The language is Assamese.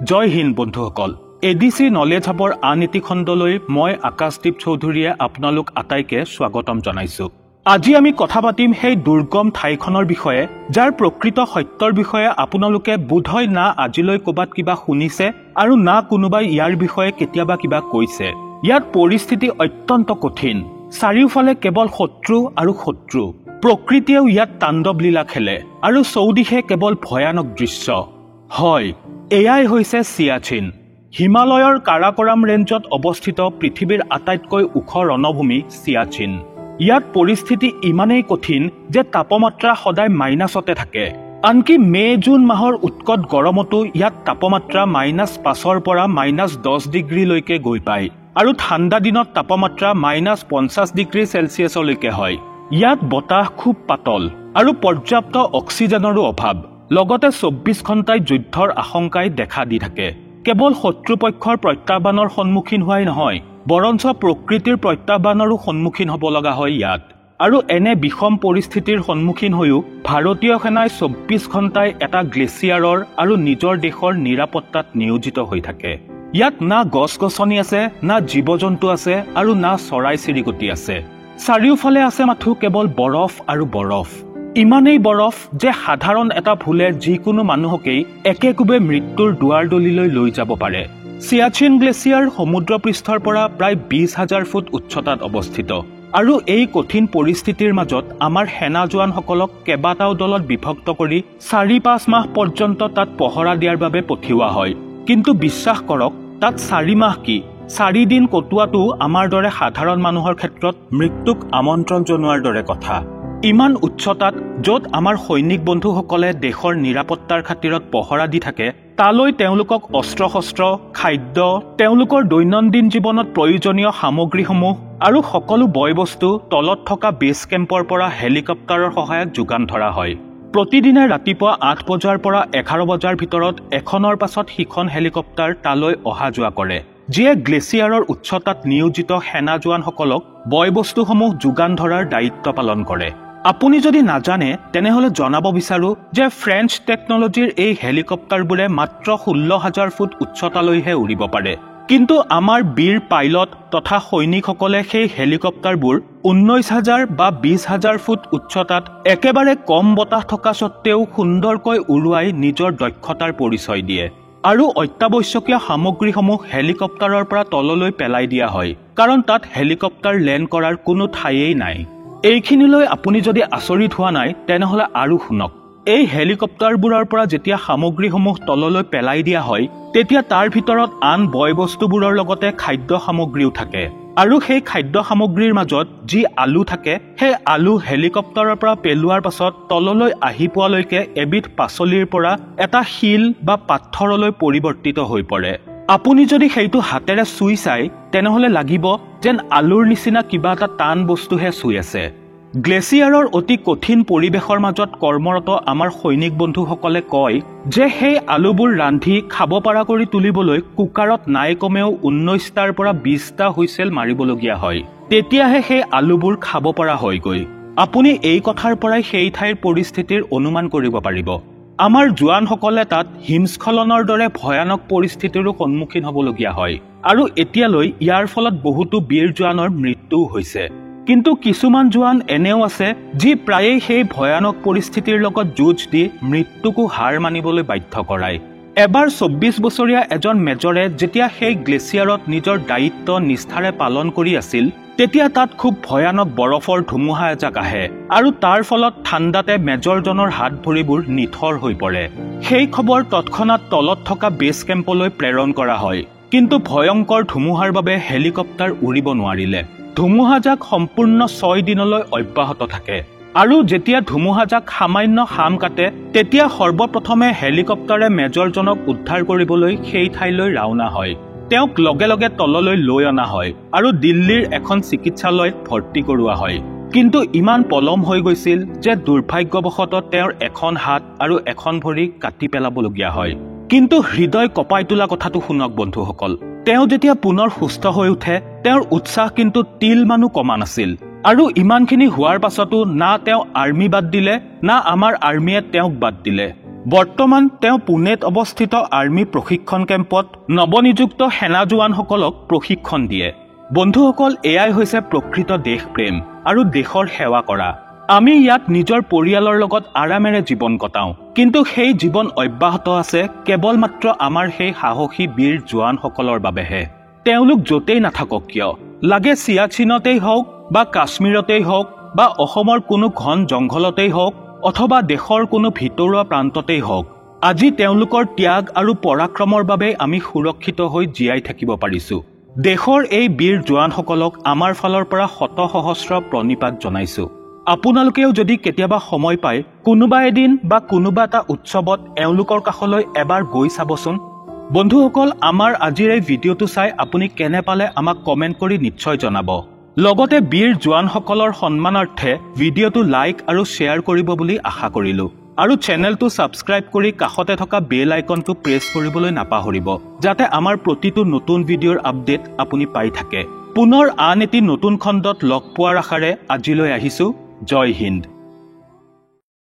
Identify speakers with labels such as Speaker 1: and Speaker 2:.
Speaker 1: জয় হিন্দ বন্ধুসকল। এডিসি নলেজ হাবৰ আন এটি খণ্ডলৈ মই আকাশদীপ চৌধুৰীয়ে আপোনালোক আটাইকে স্বাগতম জনাইছো। আজি আমি কথা পাতিম সেই দুৰ্গম ঠাইখনৰ বিষয়ে, যাৰ প্ৰকৃত সত্যৰ বিষয়ে আপোনালোকে বোধহয় না আজিলৈ ক'বাত কিবা শুনিছে আৰু না কোনোবাই ইয়াৰ বিষয়ে কেতিয়াবা কিবা কৈছে। ইয়াৰ পৰিস্থিতি অত্যন্ত কঠিন, চাৰিওফালে কেৱল শত্ৰু আৰু শত্ৰু। প্ৰকৃতিয়েও ইয়াত তাণ্ডৱ লীলা খেলে আৰু চৌদিশে কেৱল ভয়ানক দৃশ্য। হয়, এয়াই হৈছে চিয়াচিন, হিমালয়ৰ কাৰাকোৰাম ৰেঞ্জত অৱস্থিত পৃথিৱীৰ আটাইতকৈ ওখ ৰণভূমি চিয়াচিন। ইয়াত পৰিস্থিতি ইমানেই কঠিন যে তাপমাত্ৰা সদায় মাইনাছতে থাকে। আনকি মে-জুন মাহৰ উৎকট গৰমতো ইয়াত তাপমাত্ৰা -5ৰ পৰা -10 ডিগ্ৰীলৈকে গৈ পায় আৰু ঠাণ্ডা দিনত তাপমাত্ৰা -50 ডিগ্ৰী চেলচিয়াছলৈকে হয়। ইয়াত বতাহ খুব পাতল আৰু পৰ্যাপ্ত অক্সিজেনৰো অভাৱ। লগতে 24 ঘণ্টাই যুদ্ধৰ আশংকাই দেখা দি থাকে। কেৱল শত্ৰুপক্ষৰ প্ৰত্যাহ্বানৰ সন্মুখীন হোৱাই নহয়, বৰঞ্চ প্ৰকৃতিৰ প্ৰত্যাহ্বানৰো সন্মুখীন হ'ব লগা হয় ইয়াত। আৰু এনে বিষম পৰিস্থিতিৰ সন্মুখীন হৈও ভাৰতীয় সেনাই 24 ঘণ্টাই এটা গ্লেচিয়াৰৰ আৰু নিজৰ দেশৰ নিৰাপত্তাত নিয়োজিত হৈ থাকে। ইয়াত না গছ-গছনি আছে, না জীৱ-জন্তু আছে আৰু না চৰাই-চিৰিকটি আছে। চাৰিওফালে আছে মাথো কেৱল বৰফ আৰু বৰফ। ইমানেই বৰফ যে সাধাৰণ এটা ভুলে যিকোনো মানুহকেই একেকোবে মৃত্যুৰ দুৱাৰদলিলৈ লৈ যাব পাৰে। চিয়াচিন গ্লেচিয়াৰ সমুদ্ৰ পৃষ্ঠৰ পৰা প্ৰায় 20,000 ফুট উচ্চতাত অৱস্থিত আৰু এই কঠিন পৰিস্থিতিৰ মাজত আমাৰ সেনা জোৱানসকলক কেইবাটাও দলত বিভক্ত কৰি 4-5 মাহ পৰ্যন্ত তাত পহৰা দিয়াৰ বাবে পঠিওৱা হয়। কিন্তু বিশ্বাস কৰক, তাত 4 মাহ কি 4 দিন কটোৱাটো আমাৰ দৰে সাধাৰণ মানুহৰ ক্ষেত্ৰত মৃত্যুক আমন্ত্ৰণ জনোৱাৰ দৰে কথা। ইমান উচ্চতাত য'ত আমাৰ সৈনিক বন্ধুসকলে দেশৰ নিৰাপত্তাৰ খাতিৰত পহৰা দি থাকে, তালৈ তেওঁলোকক অস্ত্ৰ-শস্ত্ৰ, খাদ্য, তেওঁলোকৰ দৈনন্দিন জীৱনত প্ৰয়োজনীয় সামগ্ৰীসমূহ আৰু সকলো বয়-বস্তু তলত থকা বেছ কেম্পৰ পৰা হেলিকপ্টাৰৰ সহায়ত যোগান ধৰা হয়। প্ৰতিদিনে ৰাতিপুৱা 8 বজাৰ পৰা 11 বজাৰ ভিতৰত এখনৰ পাছত সিখন হেলিকপ্টাৰ তালৈ অহা যোৱা কৰে, যিয়ে গ্লেচিয়াৰৰ উচ্চতাত নিয়োজিত সেনা জোৱানসকলক বয়-বস্তুসমূহ যোগান ধৰাৰ দায়িত্ব পালন কৰে। আপুনি যদি নাজানে তেনেহ'লে জনাব বিচাৰো যে ফ্ৰেঞ্চ টেকনলজিৰ এই হেলিকপ্টাৰবোৰে মাত্ৰ 16,000 ফুট উচ্চতালৈহে উৰিব পাৰে। কিন্তু আমাৰ বীৰ পাইলট তথা সৈনিকসকলে সেই হেলিকপ্টাৰবোৰ 19,000 বা 20,000 ফুট উচ্চতাত একেবাৰে কম বতাহ থকা স্বত্তেও সুন্দৰকৈ উৰুৱাই নিজৰ দক্ষতাৰ পৰিচয় দিয়ে। আৰু অত্যাৱশ্যকীয় সামগ্ৰীসমূহ হেলিকপ্টাৰৰ পৰা তললৈ পেলাই দিয়া হয়, কাৰণ তাত হেলিকপ্টাৰ লেণ্ড কৰাৰ কোনো ঠাইয়েই নাই। এইখিনিলৈ আপুনি যদি আচৰিত হোৱা নাই তেনেহ'লে আৰু শুনক। এই হেলিকপ্টাৰবোৰৰ পৰা যেতিয়া সামগ্ৰীসমূহ তললৈ পেলাই দিয়া হয়, তেতিয়া তাৰ ভিতৰত আন বয়-বস্তুবোৰৰ লগতে খাদ্য সামগ্ৰীও থাকে। আৰু সেই খাদ্য সামগ্ৰীৰ মাজত যি আলু থাকে, সেই আলু হেলিকপ্টাৰৰ পৰা পেলোৱাৰ পাছত তললৈ আহি পোৱালৈকে এবিধ পাচলিৰ পৰা এটা শিল বা পাথৰলৈ পৰিৱৰ্তিত হৈ পৰে। আপুনি যদি সেইটো হাতেৰে চুই চাই তেনেহ'লে লাগিব যেন আলুৰ নিচিনা কিবা এটা টান বস্তুহে চুই আছে। গ্লেচিয়াৰৰ অতি কঠিন পৰিৱেশৰ মাজত কৰ্মৰত আমাৰ সৈনিক বন্ধুসকলে কয় যে সেই আলুবোৰ ৰান্ধি খাব পৰা কৰি তুলিবলৈ কুকাৰত নাই কমেও 19টাৰ পৰা 20টা হুইচেল মাৰিবলগীয়া হয়। তেতিয়াহে সেই আলুবোৰ খাব পৰা হয়গৈ। আপুনি এই কথাৰ পৰাই সেই ঠাইৰ পৰিস্থিতিৰ অনুমান কৰিব পাৰিব। আমাৰ জোৱানসকলে তাত হিমস্খলনৰ দৰে ভয়ানক পৰিস্থিতিৰো সন্মুখীন হ'বলগীয়া হয় আৰু এতিয়ালৈ ইয়াৰ ফলত বহুতো বীৰ জোৱানৰ মৃত্যুও হৈছে। কিন্তু কিছুমান জোৱান এনেও আছে যি প্ৰায়েই সেই ভয়ানক পৰিস্থিতিৰ লগত যুঁজ দি মৃত্যুকো হাৰ মানিবলৈ বাধ্য কৰায়। এবাৰ 24 বছৰীয়া এজন মেজৰে যেতিয়া সেই গ্লেচিয়াৰত নিজৰ দায়িত্ব নিষ্ঠাৰে পালন কৰি আছিল, তেতিয়া তাত খুব ভয়ানক বৰফৰ ধুমুহা এজাক আহে আৰু তাৰ ফলত ঠাণ্ডাতে মেজৰজনৰ হাত ভৰিবোৰ নিথৰ হৈ পৰে। সেই খবৰ তৎক্ষণাত তলত থকা বেছ কেম্পলৈ প্ৰেৰণ কৰা হয়, কিন্তু ভয়ংকৰ ধুমুহাৰ বাবে হেলিকপ্টাৰ উৰিব নোৱাৰিলে। ধুমুহাজাক সম্পূৰ্ণ 6 দিনলৈ অব্যাহত থাকে আৰু যেতিয়া ধুমুহাজাক সামান্য হাম কাটে, তেতিয়া সৰ্বপ্ৰথমে হেলিকপ্টাৰে মেজৰজনক উদ্ধাৰ কৰিবলৈ সেই ঠাইলৈ ৰাওনা হয়। তেওঁক লগে লগে তললৈ লৈ অনা হয় আৰু দিল্লীৰ এখন চিকিৎসালয়ত ভৰ্তি কৰোৱা হয়। কিন্তু ইমান পলম হৈ গৈছিল যে দুৰ্ভাগ্যবশতঃ তেওঁৰ এখন হাত আৰু এখন ভৰি কাটি পেলাবলগীয়া হয়। কিন্তু হৃদয় কঁপাই তোলা কথাটো শুনক বন্ধুসকল, তেওঁ যেতিয়া পুনৰ সুস্থ হৈ উঠে, তেওঁৰ উৎসাহ কিন্তু তিলমানো কমা নাছিল। আৰু ইমানখিনি হোৱাৰ পাছতো না তেওঁ আৰ্মি বাদ দিলে, না আমাৰ আৰ্মিয়ে তেওঁক বাদ দিলে। বৰ্তমান তেওঁ পুনেত অৱস্থিত আৰ্মি প্ৰশিক্ষণ কেম্পত নৱনিযুক্ত সেনা জোৱানসকলক প্ৰশিক্ষণ দিয়ে। বন্ধুসকল, এয়াই হৈছে প্ৰকৃত দেশপ্ৰেম আৰু দেশৰ সেৱা কৰা। আমি ইয়াত নিজৰ পৰিয়ালৰ লগত আৰামেৰে জীৱন কটাওঁ, কিন্তু সেই জীৱন অব্যাহত আছে কেৱল মাত্ৰ আমাৰ সেই সাহসী বীৰ জোৱানসকলৰ বাবেহে। তেওঁলোক য'তেই নাথাকক কিয়, লাগে চিয়াচিনতেই হওক বা কাশ্মীৰতেই হওক বা অসমৰ কোনো ঘন জংঘলতেই হওক অথবা দেশৰ কোনো ভিতৰুৱা প্ৰান্ততেই হওক, আজি তেওঁলোকৰ ত্যাগ আৰু পৰাক্ৰমৰ বাবে আমি সুৰক্ষিত হৈ জীয়াই থাকিব পাৰিছো। দেশৰ এই বীৰ জোৱানসকলক আমাৰ ফালৰ পৰা শত সহস্ৰ প্ৰণিপাত জনাইছো। আপোনালোকেও যদি কেতিয়াবা সময় পায় কোনোবা এদিন বা কোনোবা এটা উৎসৱত এওঁলোকৰ কাষলৈ এবাৰ গৈ চাবচোন। বন্ধুসকল, আমাৰ আজিৰ এই ভিডিঅ'টো চাই আপুনি কেনে পালে আমাক কমেণ্ট কৰি নিশ্চয় জনাব। লগতে বীৰ জোৱানসকলৰ সন্মানাৰ্থে ভিডিঅ'টো লাইক আৰু শ্বেয়াৰ কৰিব বুলি আশা কৰিলো। আৰু চেনেলটো ছাবস্ক্ৰাইব কৰি কাষতে থকা বেল আইকনটো প্ৰেছ কৰিবলৈ নাপাহৰিব, যাতে আমাৰ প্ৰতিটো নতুন ভিডিঅ'ৰ আপডেট আপুনি পাই থাকে। পুনৰ আন এটি নতুন খণ্ডত লগ পোৱাৰ আশাৰে আজিলৈ আহিছো। জয় হিন্দ।